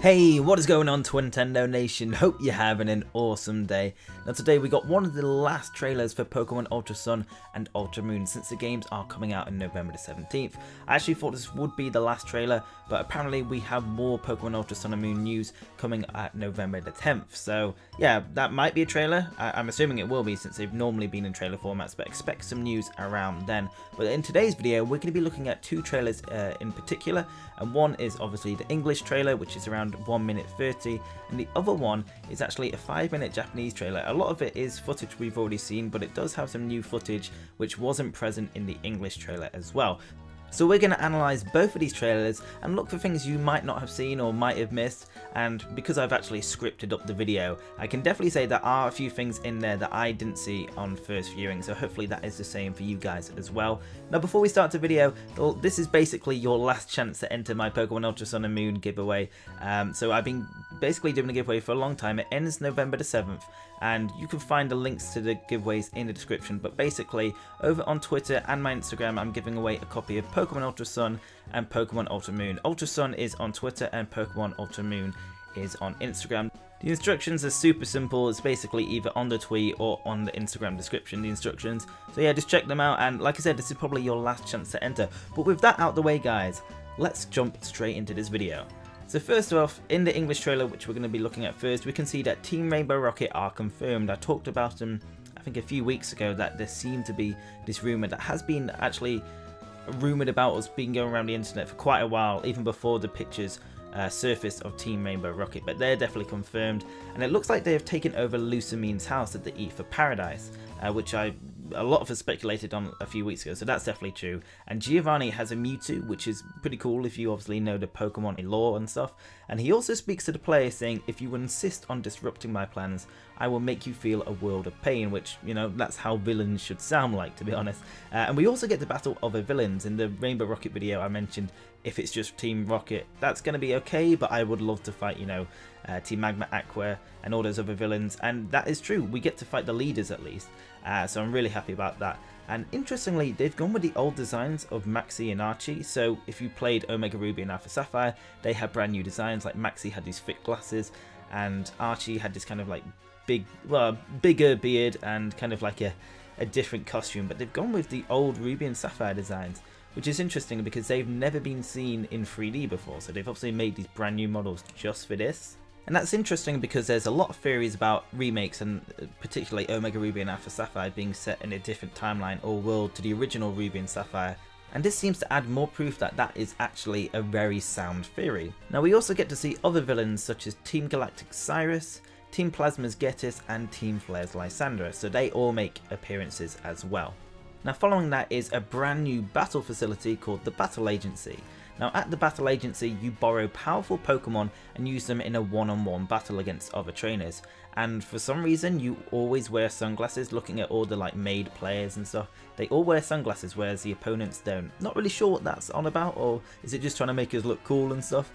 Hey, what is going on, Twintendo Nation? Hope you're having an awesome day. Now today we got one of the last trailers for Pokemon Ultra Sun and Ultra Moon since the games are coming out on November the 17th. I actually thought this would be the last trailer, but apparently we have more Pokemon Ultra Sun and Moon news coming at November the 10th. So yeah, that might be a trailer. I'm assuming it will be since they've normally been in trailer formats, but expect some news around then. But in today's video we're going to be looking at two trailers in particular, and one is obviously the English trailer, which is around 1 minute 30, and the other one is actually a 5-minute Japanese trailer. A lot of it is footage we've already seen, but it does have some new footage which wasn't present in the English trailer as well. So we're going to analyse both of these trailers and look for things you might not have seen or might have missed, and because I've actually scripted up the video, I can definitely say there are a few things in there that I didn't see on first viewing, so hopefully that is the same for you guys as well. Now before we start the video, this is basically your last chance to enter my Pokemon Ultra Sun and Moon giveaway. So I've been basically doing a giveaway for a long time. It ends November the 7th, and you can find the links to the giveaways in the description, but basically over on Twitter and my Instagram I'm giving away a copy of Pokemon Ultra Sun and Pokemon Ultra Moon. Ultra Sun is on Twitter and Pokemon Ultra Moon is on Instagram. The instructions are super simple. It's basically either on the tweet or on the Instagram description, the instructions. So yeah, just check them out, and like I said, this is probably your last chance to enter. But with that out the way guys, let's jump straight into this video. So first off, in the English trailer, which we're going to be looking at first, we can see that Team Rainbow Rocket are confirmed. I talked about them I think a few weeks ago, that there seemed to be this rumour that has been actually rumoured about, us being going around the internet for quite a while, even before the pictures surfaced of Team Rainbow Rocket, but they're definitely confirmed, and it looks like they have taken over Lucamine's house at the Ether Paradise, which a lot of us speculated on a few weeks ago, so that's definitely true. And Giovanni has a Mewtwo, which is pretty cool if you obviously know the Pokemon lore and stuff, and he also speaks to the player saying, if you insist on disrupting my plans, I will make you feel a world of pain, which, you know, that's how villains should sound like, to be honest. And we also get the battle of the villains. In the Rainbow Rocket video I mentioned, if it's just Team Rocket, that's going to be okay, but I would love to fight, you know, Team Magma, Aqua, and all those other villains, and that is true. We get to fight the leaders at least, so I'm really happy about that. And interestingly, they've gone with the old designs of Maxi and Archie, so if you played Omega Ruby and Alpha Sapphire, they had brand new designs. Like Maxi had these thick glasses, and Archie had this kind of like bigger beard and kind of like a different costume, but they've gone with the old Ruby and Sapphire designs, which is interesting because they've never been seen in 3D before, so they've obviously made these brand new models just for this. And that's interesting because there's a lot of theories about remakes, and particularly Omega Ruby and Alpha Sapphire being set in a different timeline or world to the original Ruby and Sapphire, and this seems to add more proof that that is actually a very sound theory. Now we also get to see other villains such as Team Galactic Cyrus, Team Plasma's Getis, and Team Flare's Lysandra, so they all make appearances as well. Now following that is a brand new battle facility called the Battle Agency. Now at the Battle Agency you borrow powerful Pokemon and use them in a one-on-one battle against other trainers, and for some reason you always wear sunglasses. Looking at all the like made players and stuff, they all wear sunglasses whereas the opponents don't. Not really sure what that's on about, or is it just trying to make us look cool and stuff?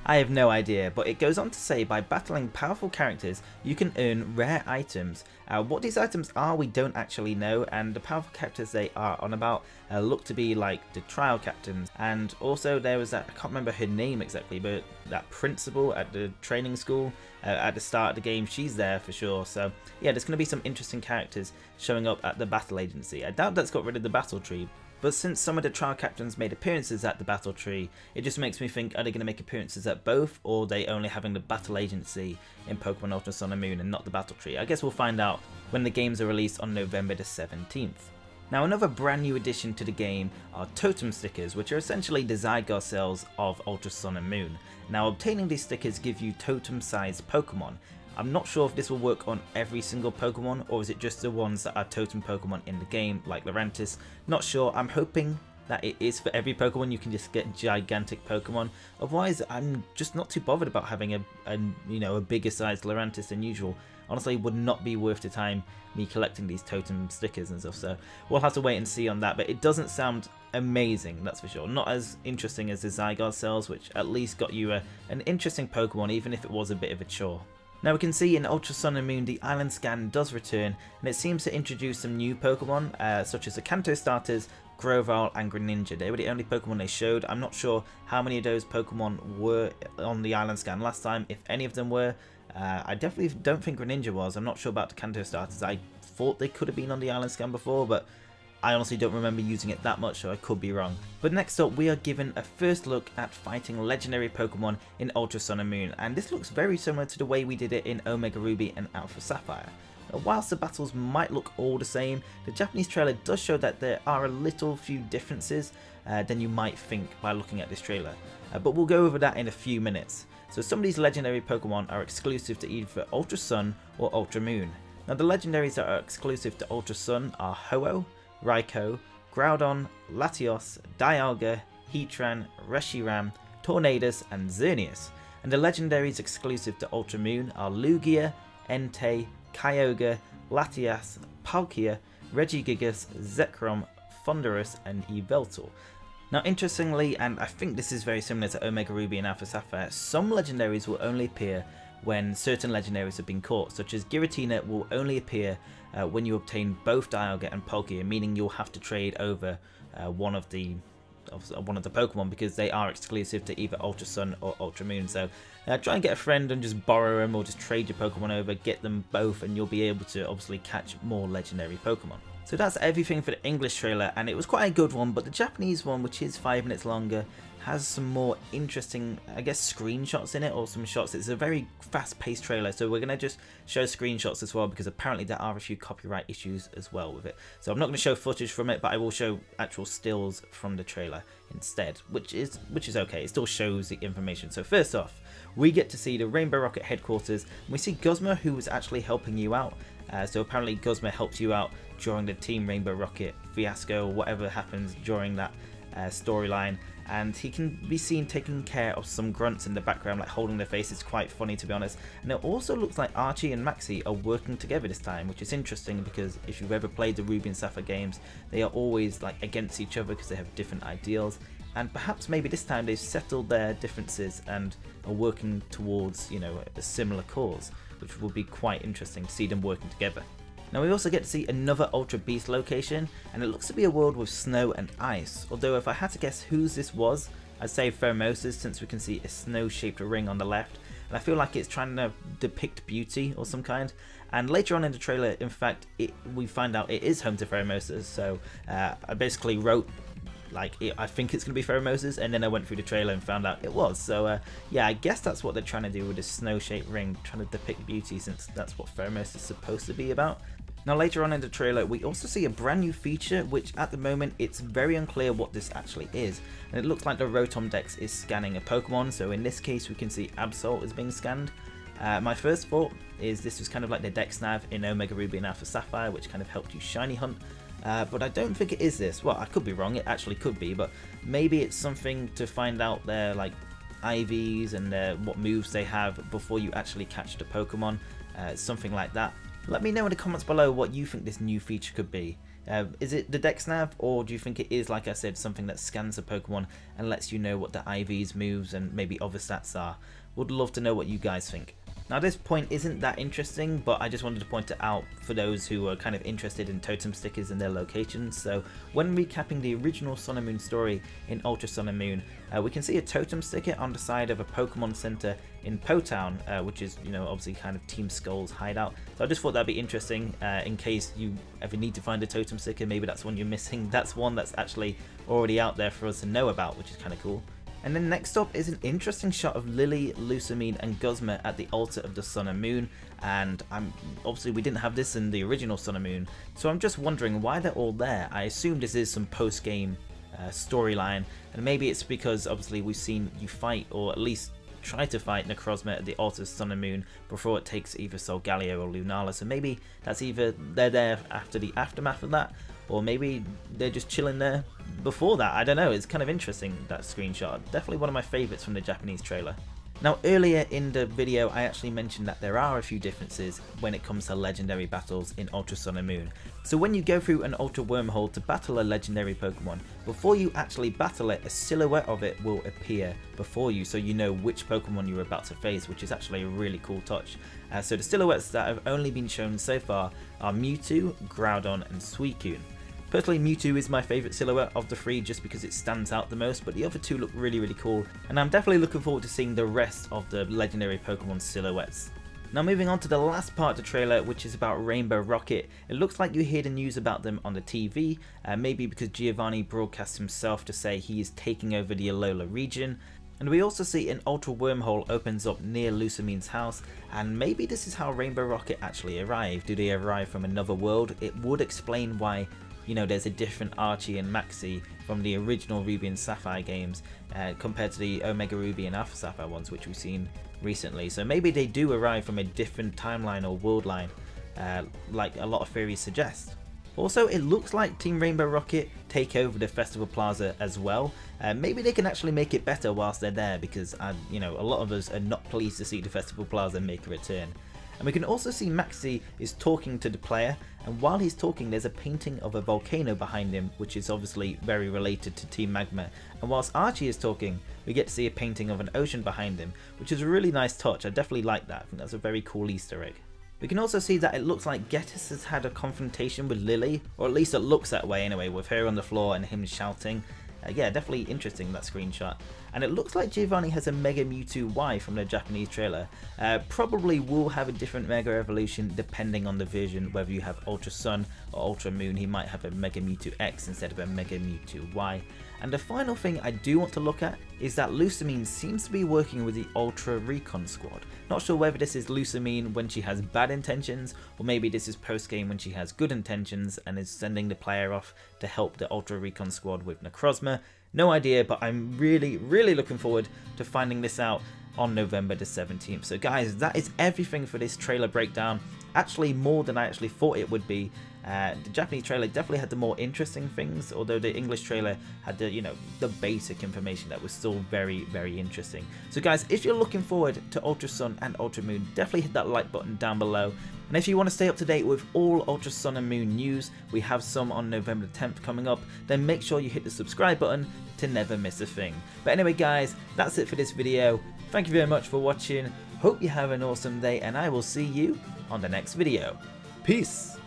I have no idea, but it goes on to say by battling powerful characters you can earn rare items. What these items are we don't actually know, and the powerful characters they are on about look to be like the trial captains, and also there was that, I can't remember her name exactly, but that principal at the training school at the start of the game, she's there for sure. So yeah, there's going to be some interesting characters showing up at the Battle Agency. I doubt that's got rid of the battle tree, but since some of the trial captains made appearances at the Battle Tree, it just makes me think, are they going to make appearances at both, or are they only having the Battle Agency in Pokemon Ultra Sun and Moon and not the Battle Tree? I guess we'll find out when the games are released on November the 17th. Now another brand new addition to the game are Totem stickers, which are essentially the Zygarde cells of Ultra Sun and Moon. Now obtaining these stickers give you Totem sized Pokemon. I'm not sure if this will work on every single Pokemon, or is it just the ones that are Totem Pokemon in the game, like Lurantis. Not sure. I'm hoping that it is for every Pokemon. You can just get gigantic Pokemon. Otherwise, I'm just not too bothered about having a bigger sized Lurantis than usual. Honestly, would not be worth the time me collecting these Totem stickers and stuff. So we'll have to wait and see on that. But it doesn't sound amazing, that's for sure. Not as interesting as the Zygarde cells, which at least got you an interesting Pokemon, even if it was a bit of a chore. Now we can see in Ultra Sun and Moon the island scan does return, and it seems to introduce some new Pokemon, such as the Kanto starters, Grovyle and Greninja. They were the only Pokemon they showed. I'm not sure how many of those Pokemon were on the island scan last time, if any of them were. I definitely don't think Greninja was. I'm not sure about the Kanto starters. I thought they could have been on the island scan before, but I honestly don't remember using it that much, so I could be wrong. But next up, we are given a first look at fighting legendary Pokemon in Ultra Sun and Moon, and this looks very similar to the way we did it in Omega Ruby and Alpha Sapphire. Whilst the battles might look all the same, the Japanese trailer does show that there are a few differences than you might think by looking at this trailer. But we'll go over that in a few minutes. So some of these legendary Pokemon are exclusive to either Ultra Sun or Ultra Moon. Now the legendaries that are exclusive to Ultra Sun are Ho-Oh, Raikou, Groudon, Latios, Dialga, Heatran, Reshiram, Tornadus and Xerneas. And the legendaries exclusive to Ultra Moon are Lugia, Entei, Kyogre, Latias, Palkia, Regigigas, Zekrom, Thundurus and Yveltal. Now interestingly, and I think this is very similar to Omega Ruby and Alpha Sapphire, some legendaries will only appear when certain legendaries have been caught, such as Giratina will only appear when you obtain both Dialga and Palkia, meaning you'll have to trade over one of the Pokemon because they are exclusive to either Ultra Sun or Ultra Moon. So try and get a friend and just borrow them, or just trade your Pokemon over, get them both, and you'll be able to obviously catch more legendary Pokemon. So that's everything for the English trailer, and it was quite a good one, but the Japanese one, which is 5 minutes longer, has some more interesting, I guess, screenshots in it, or some shots. It's a very fast-paced trailer, so we're going to just show screenshots as well, because apparently there are a few copyright issues as well with it. So I'm not going to show footage from it, but I will show actual stills from the trailer instead, which is okay. It still shows the information. So first off, we get to see the Rainbow Rocket headquarters, and we see Guzma, who was actually helping you out. So apparently Guzma helped you out during the Team Rainbow Rocket fiasco, or whatever happens during that storyline, and he can be seen taking care of some grunts in the background, like holding their face. It's quite funny, to be honest. And it also looks like Archie and Maxie are working together this time, which is interesting because if you've ever played the Ruby and Sapphire games, they are always like against each other because they have different ideals. And perhaps maybe this time they've settled their differences and are working towards, you know, a similar cause, which will be quite interesting to see them working together. Now we also get to see another Ultra Beast location, and it looks to be a world with snow and ice, although if I had to guess whose this was, I'd say Pheromosa's, since we can see a snow-shaped ring on the left, and I feel like it's trying to depict beauty or some kind. And later on in the trailer, in fact, we find out it is home to Pheromosa's, so I basically wrote like I think it's going to be Pheromosa's, and then I went through the trailer and found out it was. So yeah, I guess that's what they're trying to do with this snow-shaped ring, trying to depict beauty, since that's what Pheromosa is supposed to be about. Now later on in the trailer, we also see a brand new feature, which at the moment it's very unclear what this actually is, and it looks like the Rotom Dex is scanning a Pokemon. So in this case we can see Absol is being scanned. My first thought is this was kind of like the Dex Nav in Omega Ruby and Alpha Sapphire, which kind of helped you shiny hunt. But I don't think it is this. Well, I could be wrong, it actually could be, but maybe it's something to find out their like IVs and what moves they have before you actually catch the Pokemon, something like that. Let me know in the comments below what you think this new feature could be. Is it the Dex Nav, or do you think it is, like I said, something that scans a Pokemon and lets you know what the IVs, moves, and maybe other stats are? Would love to know what you guys think. Now this point isn't that interesting, but I just wanted to point it out for those who are kind of interested in totem stickers and their locations. So when recapping the original Sun and Moon story in Ultra Sun and Moon, we can see a totem sticker on the side of a Pokemon Center in Po Town, which is, you know, obviously kind of Team Skull's hideout. So I just thought that'd be interesting in case you ever need to find a totem sticker. Maybe that's one you're missing. That's one that's actually already out there for us to know about, which is kind of cool. And then next up is an interesting shot of Lily, Lusamine and Guzma at the altar of the Sun and Moon, and obviously we didn't have this in the original Sun and Moon, so I'm just wondering why they're all there. I assume this is some post-game storyline, and maybe it's because obviously we've seen you fight, or at least try to fight Necrozma at the altar of Sun and Moon before it takes either Solgaleo or Lunala, so maybe that's either they're there after the aftermath of that, or maybe they're just chilling there before that. I don't know, it's kind of interesting, that screenshot. Definitely one of my favourites from the Japanese trailer. Now earlier in the video I actually mentioned that there are a few differences when it comes to legendary battles in Ultra Sun and Moon. So when you go through an Ultra Wormhole to battle a legendary Pokemon, before you actually battle it, a silhouette of it will appear before you so you know which Pokemon you're about to face, which is actually a really cool touch. So the silhouettes that have only been shown so far are Mewtwo, Groudon and Suicune. Personally, Mewtwo is my favourite silhouette of the three just because it stands out the most, but the other two look really cool, and I'm definitely looking forward to seeing the rest of the legendary Pokemon silhouettes. Now moving on to the last part of the trailer, which is about Rainbow Rocket. It looks like you hear the news about them on the TV, maybe because Giovanni broadcast himself to say he is taking over the Alola region. And we also see an Ultra Wormhole opens up near Lucamine's house, and maybe this is how Rainbow Rocket actually arrived. Do they arrive from another world? It would explain why, you know, there's a different Archie and Maxie from the original Ruby and Sapphire games compared to the Omega Ruby and Alpha Sapphire ones, which we've seen recently. So maybe they do arrive from a different timeline or world line, like a lot of theories suggest. Also, it looks like Team Rainbow Rocket take over the Festival Plaza as well. Maybe they can actually make it better whilst they're there, because you know, a lot of us are not pleased to see the Festival Plaza make a return. And we can also see Maxie is talking to the player, and while he's talking there's a painting of a volcano behind him, which is obviously very related to Team Magma. And whilst Archie is talking, we get to see a painting of an ocean behind him, which is a really nice touch. I definitely like that. I think that's a very cool Easter egg. We can also see that it looks like Getis has had a confrontation with Lily, or at least it looks that way anyway, with her on the floor and him shouting. Yeah, definitely interesting, that screenshot. And it looks like Giovanni has a Mega Mewtwo Y from the Japanese trailer. Probably will have a different Mega Evolution depending on the version, whether you have Ultra Sun or Ultra Moon. He might have a Mega Mewtwo X instead of a Mega Mewtwo Y. And the final thing I do want to look at is that Lucamine seems to be working with the Ultra Recon Squad. Not sure whether this is Lucamine when she has bad intentions, or maybe this is post-game when she has good intentions and is sending the player off to help the Ultra Recon Squad with Necrozma. No idea, but I'm really looking forward to finding this out on November the 17th. So guys, that is everything for this trailer breakdown. Actually more than I actually thought it would be. The Japanese trailer definitely had the more interesting things, although the English trailer had the, you know, the basic information that was still very interesting. So guys, if you're looking forward to Ultra Sun and Ultra Moon, definitely hit that like button down below. And if you want to stay up to date with all Ultra Sun and Moon news, we have some on November the 10th coming up, then make sure you hit the subscribe button to never miss a thing. But anyway guys, that's it for this video. Thank you very much for watching, hope you have an awesome day, and I will see you on the next video. Peace!